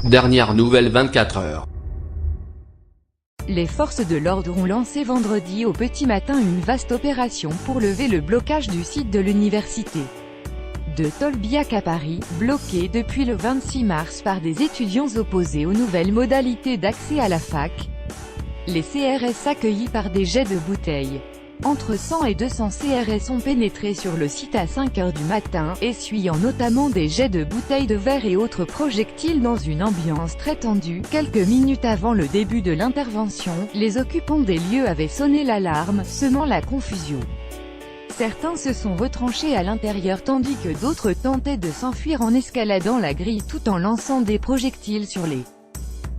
Dernière nouvelle 24 heures. Les forces de l'ordre ont lancé vendredi au petit matin une vaste opération pour lever le blocage du site de l'université de Tolbiac à Paris, bloqué depuis le 26 mars par des étudiants opposés aux nouvelles modalités d'accès à la fac. Les CRS accueillis par des jets de bouteilles. Entre 100 et 200 CRS ont pénétré sur le site à 5 heures du matin, essuyant notamment des jets de bouteilles de verre et autres projectiles dans une ambiance très tendue. Quelques minutes avant le début de l'intervention, les occupants des lieux avaient sonné l'alarme, semant la confusion. Certains se sont retranchés à l'intérieur tandis que d'autres tentaient de s'enfuir en escaladant la grille tout en lançant des projectiles sur les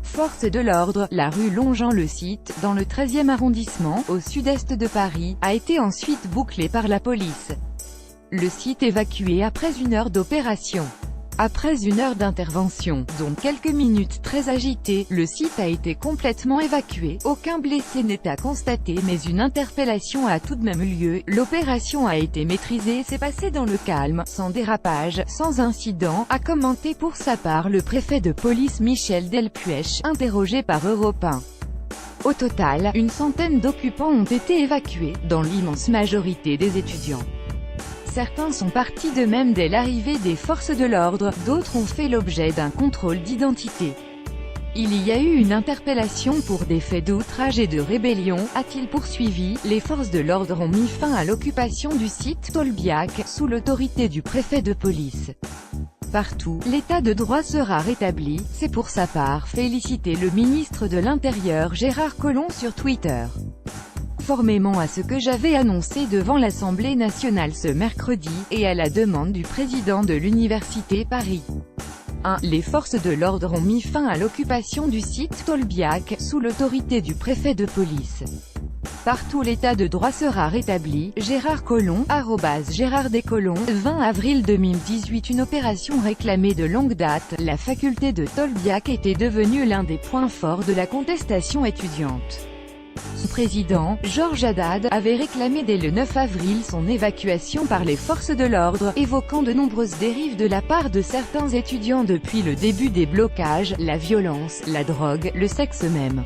forces de l'ordre. La rue longeant le site, dans le 13e arrondissement, au sud-est de Paris, a été ensuite bouclée par la police. Le site évacué après une heure d'opération. Après une heure d'intervention, dont quelques minutes très agitées, le site a été complètement évacué. Aucun blessé n'est à constater mais une interpellation a tout de même eu lieu. L'opération a été maîtrisée, s'est passée dans le calme, sans dérapage, sans incident, a commenté pour sa part le préfet de police Michel Delpuech, interrogé par Europe 1. Au total, une centaine d'occupants ont été évacués, dans l'immense majorité des étudiants. Certains sont partis d'eux-mêmes dès l'arrivée des forces de l'ordre, d'autres ont fait l'objet d'un contrôle d'identité. Il y a eu une interpellation pour des faits d'outrage et de rébellion, a-t-il poursuivi. Les forces de l'ordre ont mis fin à l'occupation du site Tolbiac, sous l'autorité du préfet de police. Partout, l'état de droit sera rétabli, c'est pour sa part félicité le ministre de l'Intérieur Gérard Collomb sur Twitter. Conformément à ce que j'avais annoncé devant l'Assemblée nationale ce mercredi, et à la demande du président de l'Université Paris 1, les forces de l'ordre ont mis fin à l'occupation du site Tolbiac, sous l'autorité du préfet de police. Partout l'état de droit sera rétabli. Gérard Collomb, @GérardDesCollomb, 20 avril 2018. Une opération réclamée de longue date, la faculté de Tolbiac était devenue l'un des points forts de la contestation étudiante. Son président, Georges Haddad, avait réclamé dès le 9 avril son évacuation par les forces de l'ordre, évoquant de nombreuses dérives de la part de certains étudiants depuis le début des blocages, la violence, la drogue, le sexe même.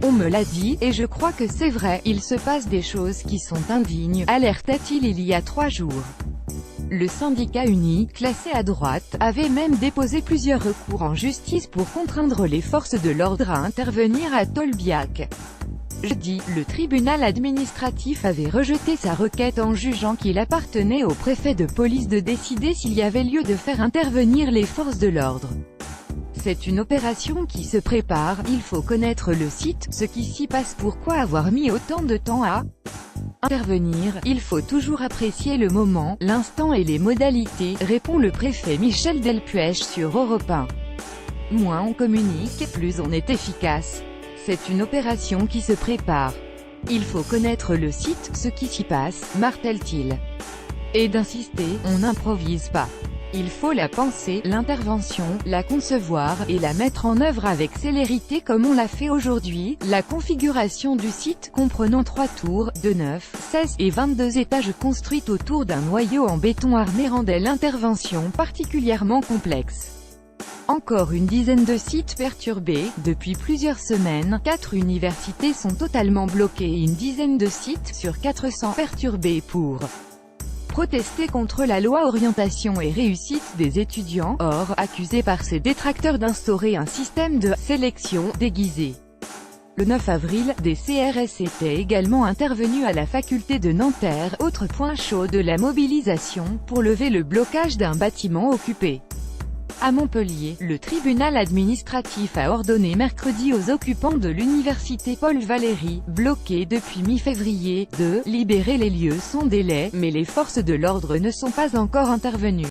On me l'a dit, et je crois que c'est vrai, il se passe des choses qui sont indignes, alerta-t-il il y a 3 jours. Le syndicat uni, classé à droite, avait même déposé plusieurs recours en justice pour contraindre les forces de l'ordre à intervenir à Tolbiac. Jeudi, le tribunal administratif avait rejeté sa requête en jugeant qu'il appartenait au préfet de police de décider s'il y avait lieu de faire intervenir les forces de l'ordre. C'est une opération qui se prépare, il faut connaître le site, ce qui s'y passe. Pourquoi avoir mis autant de temps à intervenir? Il faut toujours apprécier le moment, l'instant et les modalités, répond le préfet Michel Delpuech sur Europe 1. Moins on communique, plus on est efficace. C'est une opération qui se prépare. Il faut connaître le site, ce qui s'y passe, martèle-t-il. Et d'insister, on n'improvise pas. Il faut la penser, l'intervention, la concevoir, et la mettre en œuvre avec célérité comme on l'a fait aujourd'hui. La configuration du site, comprenant 3 tours, de 9, 16 et 22 étages construites autour d'un noyau en béton armé rendait l'intervention particulièrement complexe. Encore une dizaine de sites perturbés. Depuis plusieurs semaines, 4 universités sont totalement bloquées et une dizaine de sites sur 400 perturbés pour protester contre la loi orientation et réussite des étudiants, or, accusée par ses détracteurs d'instaurer un système de sélection déguisé. Le 9 avril, des CRS étaient également intervenus à la faculté de Nanterre, autre point chaud de la mobilisation, pour lever le blocage d'un bâtiment occupé. À Montpellier, le tribunal administratif a ordonné mercredi aux occupants de l'université Paul Valéry, bloqués depuis mi-février, de libérer les lieux sans délai, mais les forces de l'ordre ne sont pas encore intervenues.